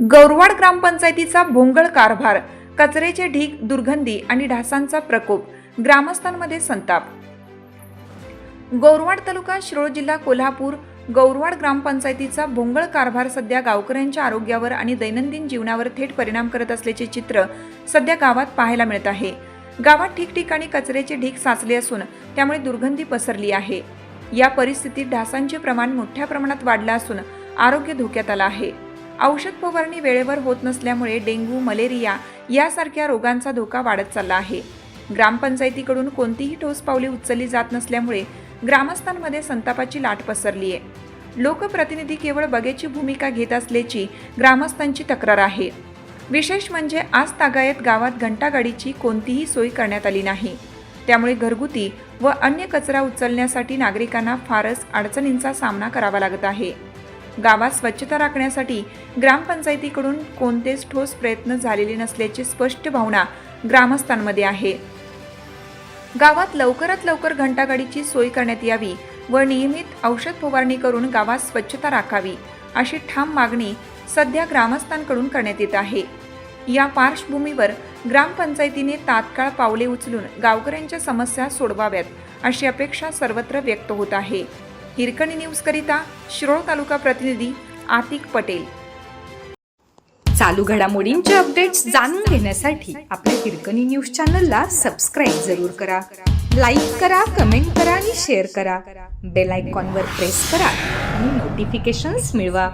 गौरवाड ग्रामपंचायतीचा भोंगळ कारभार, कचऱ्याचे ढीग, दुर्गंधी आणि डासांचा प्रकोप, ग्रामस्थांमध्ये संताप. गौरवाड तालुका, शिरोळ जिल्हा, कोल्हापूर. गौरवाड ग्रामपंचायतीचा भोंगळ कारभार सध्या गावकऱ्यांच्या आरोग्यावर आणि दैनंदिन जीवनावर थेट परिणाम करत असल्याचे चित्र सध्या गावात पाहायला मिळत आहे. गावात ठिकठिकाणी कचऱ्याचे ढीग साचले असून त्यामुळे दुर्गंधी पसरली आहे. या परिस्थितीत डासांचे प्रमाण मोठ्या प्रमाणात वाढलं असून आरोग्य धोक्यात आलं आहे. औषध फवारणी वेळेवर होत नसल्यामुळे डेंग्यू, मलेरिया यासारख्या रोगांचा धोका वाढत चालला आहे. ग्रामपंचायतीकडून कोणतीही ठोस पावले उचलली जात नसल्यामुळे ग्रामस्थांमध्ये संतापाची लाट पसरली आहे. लोकप्रतिनिधी केवळ बघ्याची भूमिका घेत असल्याची ग्रामस्थांची तक्रार आहे. विशेष म्हणजे आज तागायत गावात घंटागाडीची कोणतीही सोय करण्यात आली नाही. त्यामुळे घरगुती व अन्य कचरा उचलण्यासाठी नागरिकांना फारच अडचणींचा सामना करावा लागत आहे. गावात स्वच्छता राखण्यासाठी ग्रामपंचायतीकडून कोणतेच ठोस प्रयत्न झालेले नसल्याची स्पष्ट भावना ग्रामस्थांमध्ये आहे. गावात लवकरात लवकर घंटागाडीची सोय करण्यात यावी व नियमित औषध फवारणी करून गावात स्वच्छता राखावी अशी ठाम मागणी सध्या ग्रामस्थांकडून करण्यात येत आहे. या पार्श्वभूमीवर ग्रामपंचायतीने तात्काळ पावले उचलून गावकऱ्यांच्या समस्या सोडवाव्यात अशी अपेक्षा सर्वत्र व्यक्त होत आहे. हिरकणी न्यूज करिता शिरोळ तालुका प्रतिनिधी आतिक पटेल. चालू घडामोडींचे अपडेट्स जाणून घेण्यासाठी आपल्या हिरकणी न्यूज चॅनलला सबस्क्राईब जरूर करा. लाईक करा, कमेंट करा आणि शेअर करा. बेल आयकॉनवर प्रेस करा आणि नोटिफिकेशन्स मिळवा.